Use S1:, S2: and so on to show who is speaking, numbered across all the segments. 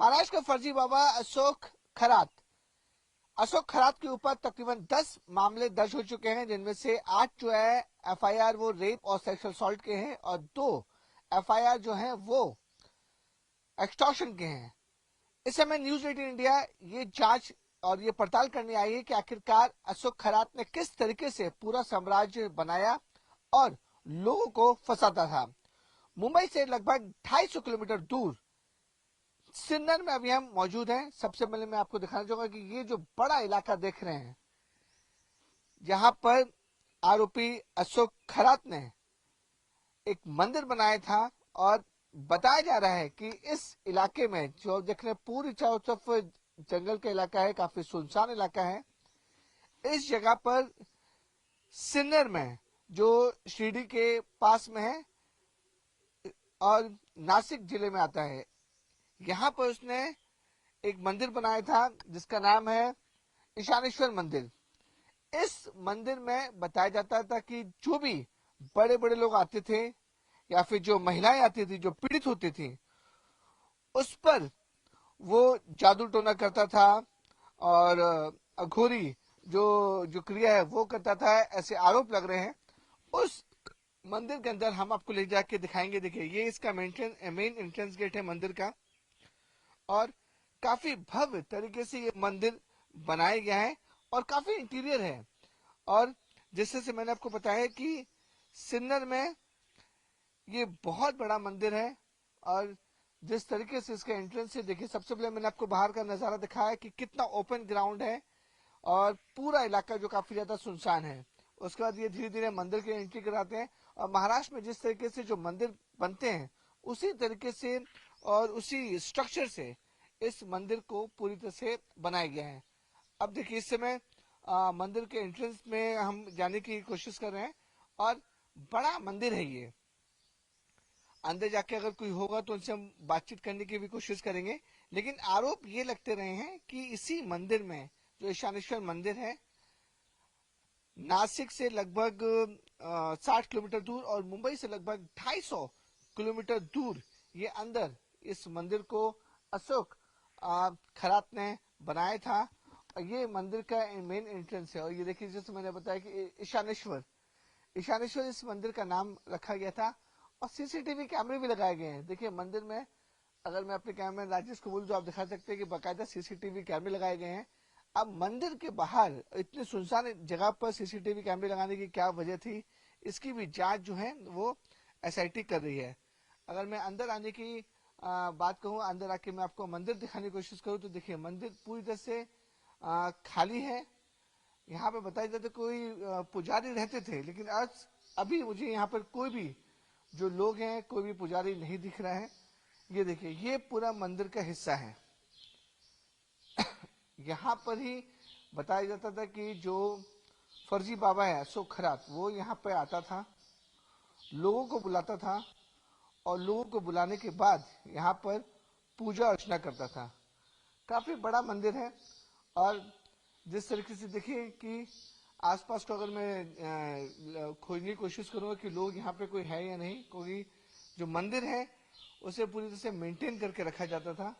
S1: महाराष्ट्र का फर्जी बाबा अशोक खरात के ऊपर तकरीबन 10 मामले दर्ज हो चुके हैं, जिनमें से 8 जो है एफआईआर वो रेप और सेक्सुअल असॉल्ट के हैं और 2 एफआईआर जो हैं वो एक्सटॉर्शन के हैं। इस समय न्यूज 18 इंडिया ये जांच और ये पड़ताल करने आई है कि आखिरकार अशोक खरात ने किस तरीके से पूरा साम्राज्य बनाया और लोगों को फंसाता था। मुंबई से लगभग 250 किलोमीटर दूर सिन्नर में अभी हम मौजूद हैं। सबसे पहले मैं आपको दिखाना चाहूंगा कि ये जो बड़ा इलाका देख रहे हैं, जहां पर आरोपी अशोक खरात ने एक मंदिर बनाया था और बताया जा रहा है कि इस इलाके में जो देख रहे हैं पूरी चारों तरफ जंगल का इलाका है, काफी सुनसान इलाका है। इस जगह पर सिन्नर में जो शिरडी के पास में है और नासिक जिले में आता है, यहां पर उसने एक मंदिर बनाया था जिसका नाम है ईशानेश्वर मंदिर। इस मंदिर में बताया जाता था कि जो भी बड़े बड़े लोग आते थे या फिर जो महिलाएं आती थी जो पीड़ित होती थी, उस पर वो जादू टोना करता था और अघोरी जो जो क्रिया है वो करता था, ऐसे आरोप लग रहे हैं। उस मंदिर के अंदर हम आपको ले जाके दिखाएंगे। देखिए, ये इसका मेन एंट्रेंस गेट है मंदिर का और काफी भव्य तरीके से ये मंदिर बनाया गया है और काफी इंटीरियर है। और जैसे से मैंने आपको बताया कि सिन्नर में ये बहुत बड़ा मंदिर है और जिस तरीके से इसका एंट्रेंस है, देखिए सबसे पहले मैंने आपको बाहर का नजारा दिखाया कि कितना ओपन ग्राउंड है और पूरा इलाका जो काफी ज्यादा सुनसान है। उसके बाद ये धीरे धीरे मंदिर के एंट्री कराते हैं और महाराष्ट्र में जिस तरीके से जो मंदिर बनते हैं उसी तरीके से और उसी स्ट्रक्चर से इस मंदिर को पूरी तरह से बनाया गया है। अब देखिए, इस समय मंदिर के एंट्रेंस में हम जाने की कोशिश कर रहे हैं और बड़ा मंदिर है ये। अंदर जाके अगर कोई होगा तो उनसे हम बातचीत करने की भी कोशिश करेंगे, लेकिन आरोप ये लगते रहे हैं कि इसी मंदिर में जो ईशानेश्वर मंदिर है, नासिक से लगभग 60 किलोमीटर दूर और मुंबई से लगभग 250 किलोमीटर दूर ये अंदर इस मंदिर को अशोक खरात ने बनाया था। और ये मंदिर का मेन एंट्रेंस है और ये देखिए जैसे मैंने बताया कि ईशानेश्वर इस मंदिर का नाम रखा गया था और सीसीटीवी कैमरे भी लगाए गए हैं। देखिए मंदिर में, अगर मैं अपने कैमरे राजेश को बोलूं तो आप दिखा सकते हैं कि बाकायदा सीसीटीवी कैमरे लगाए गए हैं। अब मंदिर के बाहर इतने सुनसान जगह पर सीसीटीवी कैमरे लगाने की क्या वजह थी, इसकी भी जांच जो है वो एसआईटी कर रही है। अगर मैं अंदर आने की बात कहूँ, अंदर आके मैं आपको मंदिर दिखाने की कोशिश करूँ तो देखिए मंदिर पूरी तरह से खाली है। यहाँ पे बताया जाता कोई पुजारी रहते थे, लेकिन आज अभी मुझे यहाँ पर कोई भी जो लोग हैं, कोई भी पुजारी नहीं दिख रहा है। ये देखिए, ये पूरा मंदिर का हिस्सा है। यहाँ पर ही बताया जाता था कि जो फर्जी बाबा है अशोक खरात, वो यहाँ पे आता था, लोगों को बुलाता था और लोगों को बुलाने के बाद यहाँ पर पूजा अर्चना करता था। काफी बड़ा मंदिर है और जिस तरीके से देखिए कि आसपास को अगर मैं खोजने की कोशिश करूंगा कि लोग यहाँ पे कोई है या नहीं, क्योंकि जो मंदिर है उसे पूरी तरह से मेंटेन करके रखा जाता था।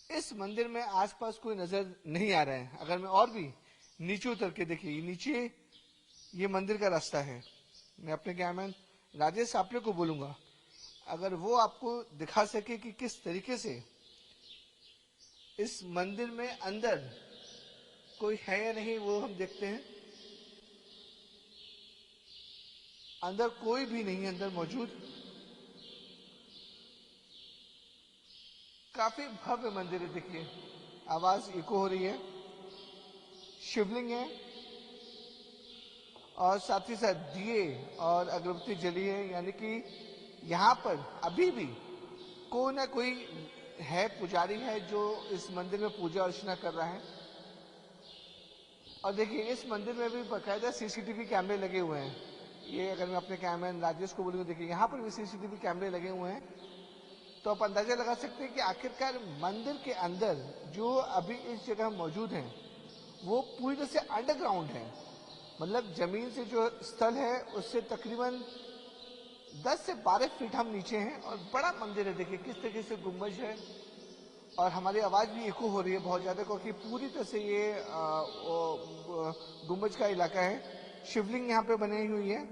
S1: इस मंदिर में आसपास कोई नजर नहीं आ रहा है। अगर मैं और भी नीचे उतर के देखिए, नीचे ये मंदिर का रास्ता है। मैं अपने कैमरामैन राजेश आपले को बोलूंगा अगर वो आपको दिखा सके कि किस तरीके से इस मंदिर में अंदर कोई है या नहीं, वो हम देखते हैं। अंदर कोई भी नहीं है अंदर मौजूद। काफी भव्य मंदिर है। देखिए आवाज इको हो रही है। शिवलिंग है और साथ ही साथ दिए और अगरबत्ती जली है, यानी कि यहाँ पर अभी भी कोई ना कोई है, पुजारी है जो इस मंदिर में पूजा अर्चना कर रहा है। और देखिए इस मंदिर में भी बाकायदा सीसीटीवी कैमरे लगे हुए हैं। ये अगर मैं अपने कैमरामैन राजेश को बोलूँ, देखिए यहाँ पर भी सीसीटीवी कैमरे लगे हुए हैं। तो आप अंदाजा लगा सकते हैं कि आखिरकार मंदिर के अंदर जो अभी इस जगह मौजूद है वो पूरी तरह से अंडरग्राउंड है। मतलब जमीन से जो स्थल है उससे तकरीबन 10 से 12 फीट हम नीचे हैं और बड़ा मंदिर है। देखिए किस तरीके से गुम्बज है और हमारी आवाज भी इको हो रही है बहुत ज्यादा, क्योंकि पूरी तरह से ये गुम्बज का इलाका है। शिवलिंग यहाँ पे बनी हुई है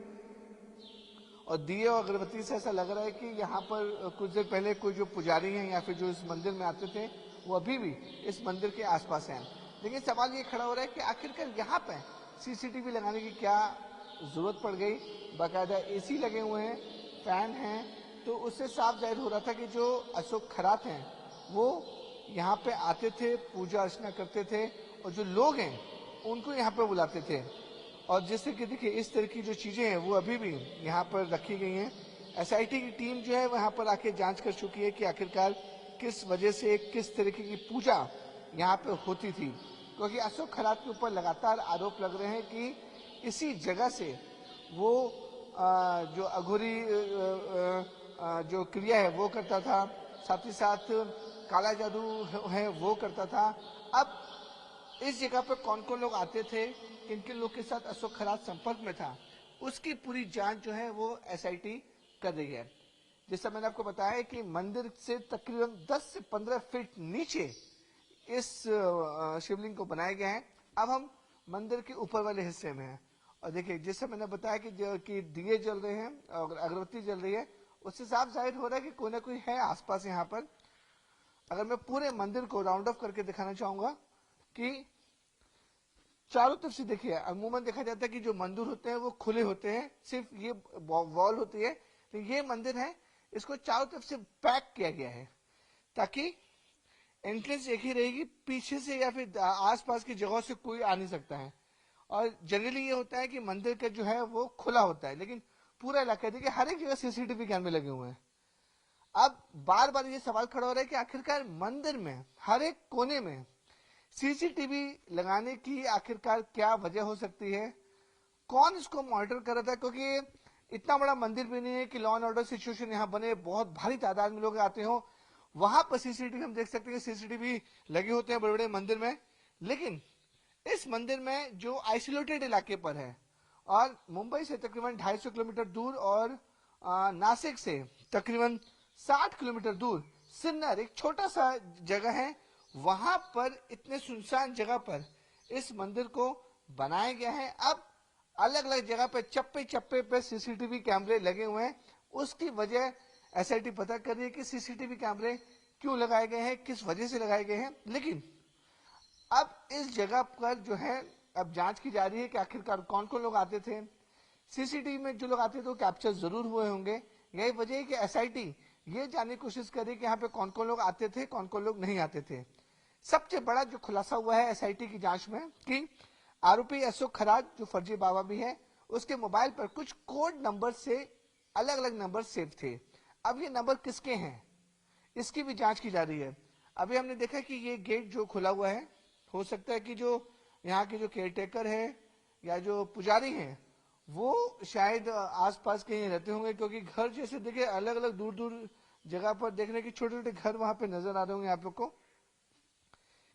S1: और दिए और अगरबत्ती से ऐसा लग रहा है कि यहाँ पर कुछ देर पहले कोई जो पुजारी हैं या फिर जो इस मंदिर में आते थे वो अभी भी इस मंदिर के आसपास हैं। लेकिन सवाल ये खड़ा हो रहा है कि आखिरकार यहाँ पे सीसीटीवी लगाने की क्या जरूरत पड़ गई। बाकायदा एसी लगे हुए हैं, फैन हैं, तो उससे साफ जाहिर हो रहा था कि जो अशोक खरात हैं वो यहाँ पे आते थे, पूजा अर्चना करते थे और जो लोग हैं उनको यहाँ पे बुलाते थे। और जिससे कि देखिए इस तरह की जो चीजें हैं वो अभी भी यहाँ पर रखी गई हैं। एसआईटी की टीम जो है वहाँ पर आके जांच कर चुकी है कि आखिरकार किस वजह से किस तरीके की पूजा यहाँ पे होती थी, क्योंकि अशोक खरात के ऊपर लगातार आरोप लग रहे हैं कि इसी जगह से वो जो अघोरी जो क्रिया है वो करता था, साथ ही साथ काला जादू है वो करता था। अब इस जगह पर कौन कौन लोग आते थे, किन किन लोग के साथ अशोक खरात संपर्क में था, उसकी पूरी जांच जो है वो एसआईटी कर रही है। जैसा मैंने आपको बताया कि मंदिर से तकरीबन 10 से 15 फीट नीचे इस शिवलिंग को बनाया गया है। अब हम मंदिर के ऊपर वाले हिस्से में हैं और देखिए जैसा मैंने बताया कि दिए जल रहे हैं और अगरबत्ती जल रही है, उससे साफ जाहिर हो रहा है कि कोई ना कोई है आसपास यहाँ पर। अगर मैं पूरे मंदिर को राउंड ऑफ करके दिखाना चाहूंगा कि चारों तरफ से देखिए, अमूमन देखा जाता है कि जो मंदिर होते हैं वो खुले होते हैं, सिर्फ ये वॉल होती है, तो ये मंदिर है इसको चारों तरफ से पैक किया गया है ताकि एंट्रेंस एक ही रहेगी, पीछे से या फिर आसपास की जगहों से कोई आ नहीं सकता है। और जनरली ये होता है कि मंदिर का जो है वो खुला होता है, लेकिन पूरा इलाका देखिए हर एक जगह सीसीटीवी कैमरे लगे हुए हैं। अब बार बार ये सवाल खड़ा हो रहा है कि आखिरकार मंदिर में हर एक कोने में सीसीटीवी लगाने की आखिरकार क्या वजह हो सकती है, कौन इसको मॉनिटर कर रहा था, क्योंकि इतना बड़ा मंदिर भी नहीं है कि लॉ एंड ऑर्डर सिचुएशन यहाँ बने, बहुत भारी तादाद में लोग आते हो। वहां पर सीसीटीवी हम देख सकते हैं, सीसीटीवी लगे होते हैं बड़े बड़े मंदिर में, लेकिन इस मंदिर में जो आइसोलेटेड इलाके पर है और मुंबई से तकरीबन 250 किलोमीटर दूर और नासिक से तकरीबन 60 किलोमीटर दूर सिन्नर एक छोटा सा जगह है, वहां पर इतने सुनसान जगह पर इस मंदिर को बनाया गया है। अब अलग अलग जगह पे चप्पे चप्पे पे सीसीटीवी कैमरे लगे हुए हैं। उसकी वजह एसआईटी पता कर रही है कि सीसीटीवी कैमरे क्यों लगाए गए हैं, किस वजह से लगाए गए हैं। लेकिन अब इस जगह पर जो है अब जांच की जा रही है कि आखिरकार कौन कौन लोग आते थे। सीसीटीवी में जो लोग आते थे वो कैप्चर जरूर हुए होंगे। यही वजह है कि एसआईटी ये जानने की कोशिश कर रही है कि यहाँ पे कौन कौन लोग आते थे, कौन कौन लोग नहीं आते थे। सबसे बड़ा जो खुलासा हुआ है एसआईटी की जांच में कि आरोपी अशोक खरात जो फर्जी बाबा भी है, उसके मोबाइल पर कुछ कोड नंबर से अलग अलग नंबर सेव थे। अब ये नंबर किसके हैं इसकी भी जांच की जा रही है। अभी हमने देखा कि ये गेट जो खुला हुआ है, हो सकता है कि जो यहाँ के जो केयरटेकर है या जो पुजारी हैं वो शायद आसपास कहीं रहते होंगे, क्योंकि घर जैसे देखिए अलग अलग दूर दूर जगह पर देखने की छोटे छोटे घर वहां पे नजर आ रहे होंगे आप लोग को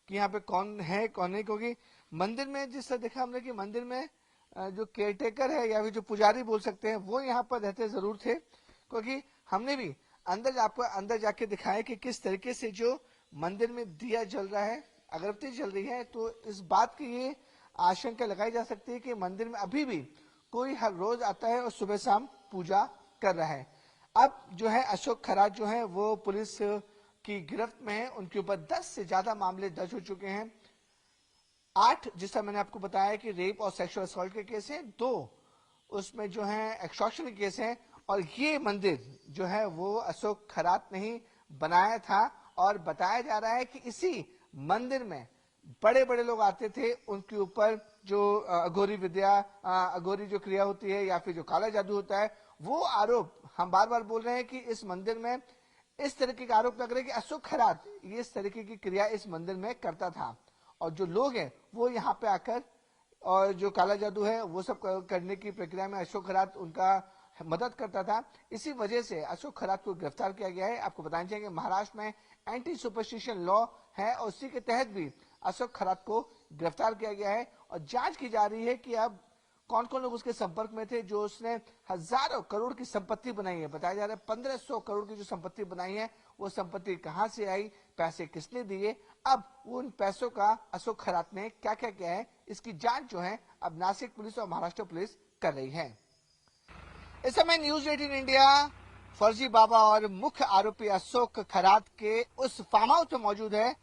S1: कि यहाँ पे कौन है कौन नहीं। क्योंकि मंदिर में जिस तरह देखा हमने कि मंदिर में जो केयरटेकर है या फिर जो पुजारी बोल सकते हैं वो यहाँ पर रहते जरूर थे, क्योंकि हमने भी अंदर आपको अंदर जाके दिखाया कि किस तरीके से जो मंदिर में दिया जल रहा है, अगरबत्ती जल रही है, तो इस बात की ये आशंका लगाई जा सकती है कि मंदिर में अभी भी कोई हर रोज आता है और सुबह शाम पूजा कर रहा है। अब जो है अशोक खरात जो है वो पुलिस की गिरफ्त में है, उनके ऊपर 10 से ज्यादा मामले दर्ज हो चुके हैं। 8 जिसका मैंने आपको बताया कि रेप और सेक्सुअल असॉल्ट के केस हैं, 2 उसमें जो है एक्सटॉर्शन के केस हैं, और ये मंदिर जो है वो अशोक खरात ने ही बनाया था। और बताया जा रहा है कि इसी मंदिर में बड़े बड़े लोग आते थे, उनके ऊपर जो अघोरी विद्या अघोरी जो क्रिया होती है या फिर जो काला जादू होता है, वो आरोप हम बार बार बोल रहे हैं कि इस मंदिर में इस तरीके का आरोप लग रहा है कि अशोक खरात ये इस तरीके की क्रिया इस मंदिर में करता था और जो लोग हैं वो यहाँ पे आकर और जो काला जादू है वो सब करने की प्रक्रिया में अशोक खरात उनका मदद करता था। इसी वजह से अशोक खरात को गिरफ्तार किया गया है। आपको बताना चाहिए महाराष्ट्र में एंटी सुपरस्टिशन लॉ है और उसी के तहत भी अशोक खरात को गिरफ्तार किया गया है और जांच की जा रही है कि अब कौन कौन लोग उसके संपर्क में थे जो उसने हजारों करोड़ की संपत्ति बनाई है। बताया जा रहा है 1500 करोड़ की जो संपत्ति बनाई है वो संपत्ति कहां से आई, पैसे किसने दिए, अब उन पैसों का अशोक खरात ने क्या क्या किया है, इसकी जांच जो है अब नासिक पुलिस और महाराष्ट्र पुलिस कर रही है। इस समय न्यूज 18 इंडिया फर्जी बाबा और मुख्य आरोपी अशोक खरात के उस फार्म हाउस में मौजूद है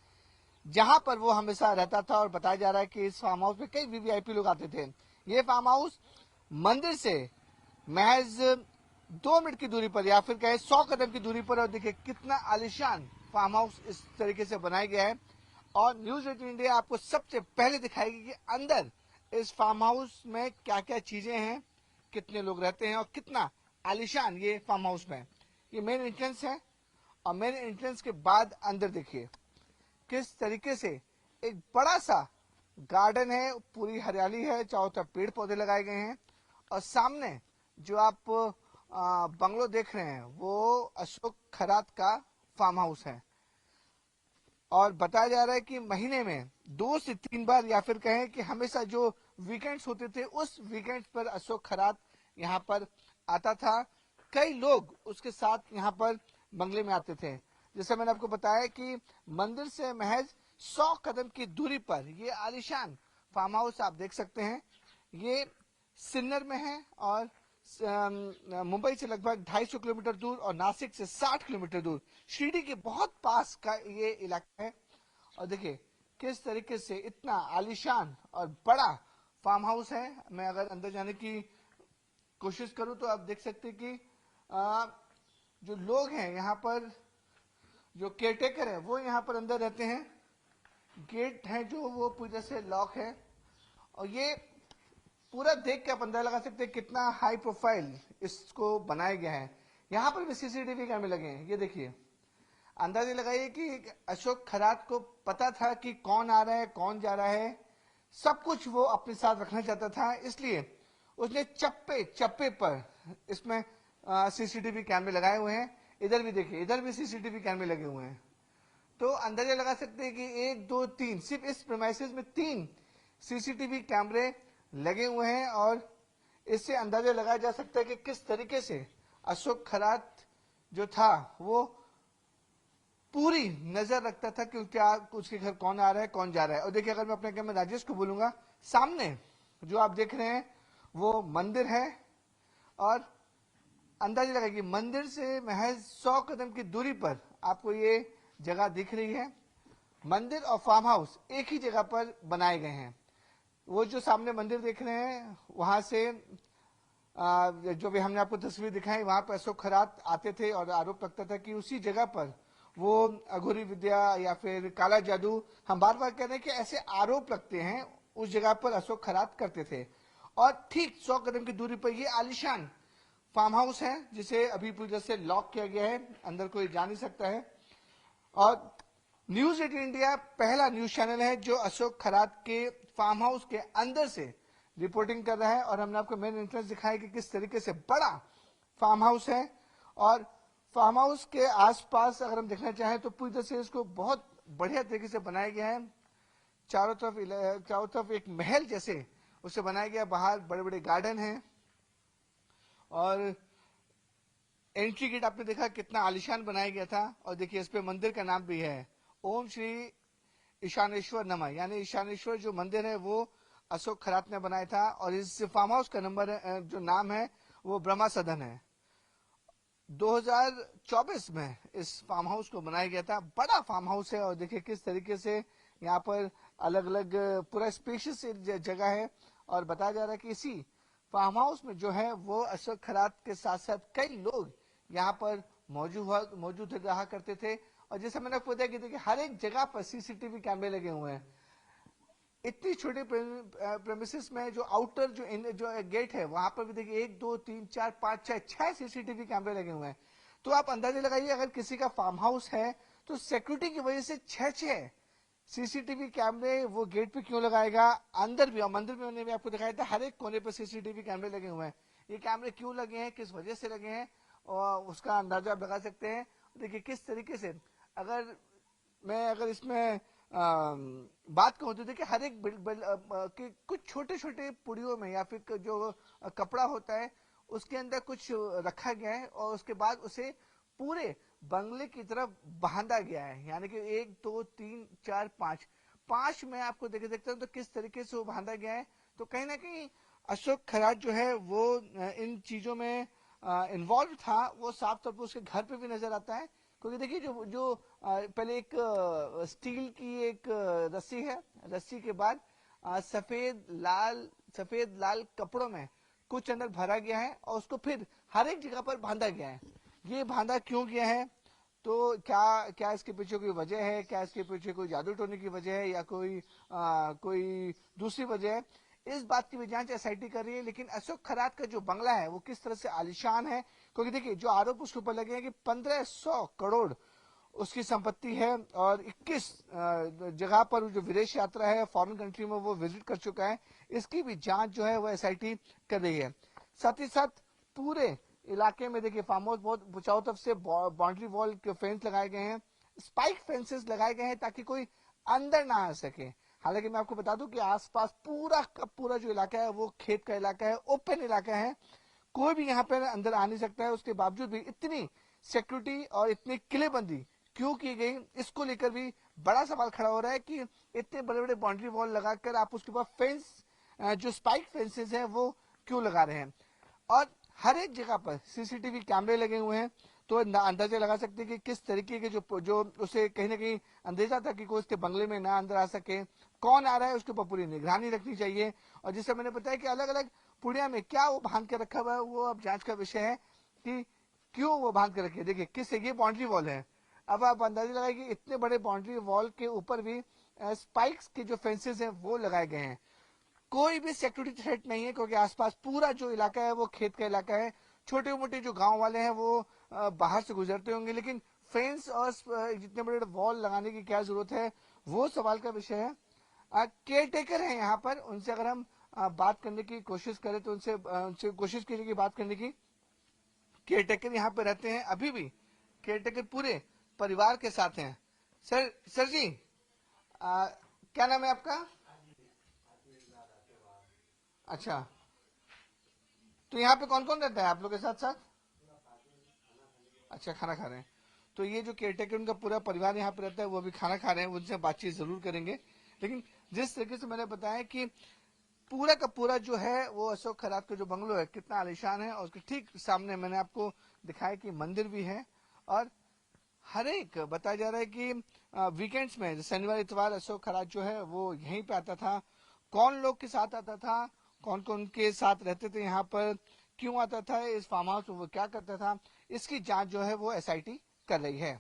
S1: जहां पर वो हमेशा रहता था, और बताया जा रहा है कि इस फार्म हाउस में कई वीवीआईपी लोग आते थे। ये फार्म हाउस मंदिर से महज 2 मिनट की दूरी पर या फिर कहे 100 कदम की दूरी पर, और देखिए कितना आलिशान फार्म हाउस इस तरीके से बनाया गया है। और न्यूज 18 इंडिया आपको सबसे पहले दिखाएगी कि अंदर इस फार्म हाउस में क्या क्या चीजें हैं, कितने लोग रहते हैं और कितना आलिशान ये फार्म हाउस में। ये मेन एंट्रेंस है, और मेन एंट्रेंस के बाद अंदर देखिए किस तरीके से एक बड़ा सा गार्डन है, पूरी हरियाली है, चारों तरफ पेड़ पौधे लगाए गए हैं, और सामने जो आप बंगलो देख रहे हैं वो अशोक खरात का फार्म हाउस है। और बताया जा रहा है कि महीने में 2 से 3 बार या फिर कहें कि हमेशा जो वीकेंड्स होते थे उस वीकेंड्स पर अशोक खरात यहाँ पर आता था। कई लोग उसके साथ यहाँ पर बंगले में आते थे। जैसे मैंने आपको बताया कि मंदिर से महज 100 कदम की दूरी पर ये आलिशान फार्म हाउस आप देख सकते हैं। ये सिन्नर में है और मुंबई से लगभग 250 किलोमीटर दूर और नासिक से 60 किलोमीटर दूर, शिरडी के बहुत पास का ये इलाका है। और देखिए किस तरीके से इतना आलिशान और बड़ा फार्म हाउस है। मैं अगर अंदर जाने की कोशिश करूं तो आप देख सकते हैं कि जो लोग हैं यहाँ पर, जो केयरटेकर है वो यहाँ पर अंदर रहते हैं। गेट है जो वो पूरी तरह से लॉक है, और ये पूरा देख के आप अंदाजा लगा सकते हैं कितना हाई प्रोफाइल इसको बनाया गया है। यहाँ पर भी सीसीटीवी कैमरे लगे हैं। ये देखिए, अंदाजा लगाइए कि अशोक खरात को पता था कि कौन आ रहा है कौन जा रहा है, सब कुछ वो अपने साथ रखना चाहता था, इसलिए उसने चप्पे चप्पे पर इसमें सीसीटीवी कैमरे लगाए हुए हैं। इधर भी देखिए, इधर भी सीसीटीवी कैमरे लगे हुए हैं। तो अंदाजा लगा सकते हैं कि 1 2 3 सिर्फ इस प्रीमाइसेस में 3 सीसीटीवी कैमरे लगे हुए हैं, और इससे अंदाजा लगाया जा सकता है कि किस तरीके से अशोक खरात जो था वो पूरी नजर रखता था कि क्या उसके घर कौन आ रहा है कौन जा रहा है। और देखिए, अगर मैं अपने कैमरे राजेश को बोलूंगा, सामने जो आप देख रहे हैं वो मंदिर है, और अंदाजा लगा कि मंदिर से महज 100 कदम की दूरी पर आपको ये जगह दिख रही है। मंदिर और फार्म हाउस एक ही जगह पर बनाए गए हैं। वो जो सामने मंदिर देख रहे हैं वहां से जो भी हमने आपको तस्वीर दिखाई, वहां पर अशोक खरात आते थे और आरोप लगता था कि उसी जगह पर वो अघोरी विद्या या फिर काला जादू, हम बार बार कह रहे हैं कि ऐसे आरोप लगते हैं, उस जगह पर अशोक खरात करते थे। और ठीक 100 कदम की दूरी पर ये आलिशान फार्म हाउस है जिसे अभी पूरी तरह से लॉक किया गया है, अंदर कोई जा नहीं सकता है। और न्यूज 18 इंडिया पहला न्यूज चैनल है जो अशोक खरात के फार्म हाउस के अंदर से रिपोर्टिंग कर रहा है, और हमने आपको मेन एंट्रेंस दिखाया कि किस तरीके से बड़ा फार्म हाउस है। और फार्म हाउस के आसपास अगर हम देखना चाहें तो पूरी तरह से इसको बहुत बढ़िया तरीके से बनाया गया है। चारों तरफ एक महल जैसे उसे बनाया गया, बाहर बड़े बड़े गार्डन हैं, और एंट्री गेट आपने देखा कितना आलिशान बनाया गया था। और देखिए इस पे मंदिर का नाम भी है, ओम श्री ईशानेश्वर नमः, यानी ईशानेश्वर जो मंदिर है वो अशोक खरात ने बनाया था। और इस फार्म हाउस का नंबर जो नाम है वो ब्रह्मा सदन है। 2024 में इस फार्म हाउस को बनाया गया था। बड़ा फार्म हाउस है, और देखिए किस तरीके से यहाँ पर अलग अलग पूरा स्पेशियस जगह है। और बताया जा रहा है कि इसी फार्म हाउस में जो है वो अशोक खरात के साथ साथ कई लोग यहाँ पर मौजूद रहा करते थे। और जैसे मैंने आपको बताया कि देखिए हर एक जगह पर सीसीटीवी कैमरे लगे हुए हैं। इतनी छोटे प्रेमिसेस में जो आउटर जो गेट है वहां पर भी देखिए 1 2 3 4 5 6 सीसीटीवी कैमरे लगे हुए हैं। तो आप अंदाजा लगाइए, अगर किसी का फार्म हाउस है तो सिक्योरिटी की वजह से 6 सीसीटीवी कैमरे वो गेट पे क्यों लगाएगा। अंदर भी और मंदिर में मैंने भी आपको दिखाया था, हर एक कोने पर सीसीटीवी कैमरे लगे हुए हैं। ये कैमरे क्यों लगे हैं, किस वजह से लगे हैं, और उसका अंदाजा आप लगा सकते हैं। देखिए किस तरीके से अगर इसमें बात कहूँ तो देखिए हर एक के कुछ छोटे छोटे पुड़ियों में या फिर जो कपड़ा होता है उसके अंदर कुछ रखा गया है, और उसके बाद उसे पूरे बंगले की तरफ बांधा गया है, यानी कि 1 2 3 4 5 5 में आपको देखते हैं तो किस तरीके से वो बांधा गया है। तो कहीं ना कहीं अशोक खराट जो है वो इन चीजों में इन्वॉल्व था, वो साफ तौर पर उसके घर पे भी नजर आता है। क्योंकि देखिए जो जो पहले एक स्टील की एक रस्सी है, रस्सी के बाद सफेद लाल कपड़ों में कुछ अंदर भरा गया है और उसको फिर हर एक जगह पर बांधा गया है। ये बांधा क्यों गया है, तो क्या क्या इसके पीछे कोई वजह है, क्या इसके पीछे कोई जादू टोने की वजह है या कोई दूसरी वजह है, इस बात की भी जांच एसआईटी कर रही है। लेकिन अशोक खरात का जो बंगला है वो किस तरह से आलिशान है, क्योंकि देखिए जो आरोप उसके ऊपर लगे हैं कि 1500 करोड़ उसकी संपत्ति है और 21 जगह पर जो विदेश यात्रा है फॉरेन कंट्री में वो विजिट कर चुका है, इसकी भी जांच जो है वो एसआईटी कर रही है। साथ ही साथ पूरे इलाके में देखिए फार्म हाउस बहुत चारों तरफ से बाउंड्री वॉल के फेंस लगाए गए हैं, स्पाइक फेंसेस लगाए गए हैं ताकि कोई अंदर ना आ सके। हालांकि मैं आपको बता दूं कि आसपास पूरा का पूरा जो इलाका है वो खेत का इलाका है, ओपन इलाका है, कोई भी यहाँ पे अंदर आ नहीं सकता है। उसके बावजूद भी इतनी सिक्योरिटी और इतनी किलेबंदी क्यों की गई, इसको लेकर भी बड़ा सवाल खड़ा हो रहा है कि इतने बड़े बड़े बाउंड्री वॉल लगाकर आप उसके ऊपर फेंस जो स्पाइक फेंसेस हैं वो क्यों लगा रहे हैं। और हर एक जगह पर सीसीटीवी कैमरे लगे हुए हैं, तो अंदाजा लगा सकते हैं कि किस तरीके के जो उसे कहीं ना कहीं अंदेशा था कि कोई उसके बंगले में ना अंदर आ सके, कौन आ रहा है उसके ऊपर पूरी निगरानी रखनी चाहिए। और जिससे मैंने बताया कि अलग अलग पुड़िया में क्या वो बांध के रखा हुआ है, वो अब जांच का विषय है कि क्यों वो बांध के रखे। देखिए किस ये बाउंड्री वॉल है, अब आप अंदाजा लगाए कि इतने बड़े बाउंड्री वॉल के ऊपर भी स्पाइक्स के जो फेंसेस हैं वो लगाए गए हैं। कोई भी सिक्योरिटी थ्रेट नहीं है, क्योंकि आसपास पूरा जो इलाका है वो खेत का इलाका है, छोटे मोटे जो गांव वाले हैं वो बाहर से गुजरते होंगे, लेकिन फेंस और जितने बड़े वॉल लगाने की क्या जरूरत है, वो सवाल का विषय है। केयर टेकर है यहाँ पर, उनसे अगर हम बात करने की कोशिश करें तो उनसे कोशिश कीजिए बात करने की। केयर टेकर यहाँ पे रहते हैं अभी भी, केयर टेकर पूरे परिवार के साथ हैं। सर जी, क्या नाम है आपका? अच्छा, तो यहाँ पे कौन कौन रहता है आप लोग के साथ साथ? अच्छा, खाना खा रहे हैं। तो ये जो केयरटेकर उनका पूरा परिवार यहाँ पे रहता है वो भी खाना खा रहे हैं, उनसे बातचीत जरूर करेंगे। लेकिन जिस तरीके से मैंने बताया कि पूरा का पूरा जो है वो अशोक खरात का जो बंगलो है कितना आलिशान है, और उसके ठीक सामने मैंने आपको दिखाया कि मंदिर भी है। और हर एक बताया जा रहा है कि वीकेंड्स में शनिवार इतवार अशोक खरात जो है वो यहीं पे आता था। कौन लोग के साथ आता था, कौन कौन के साथ रहते थे यहाँ पर, क्यों आता था इस फार्म हाउस में, वो क्या करता था, इसकी जांच जो है वो एसआईटी कर रही है।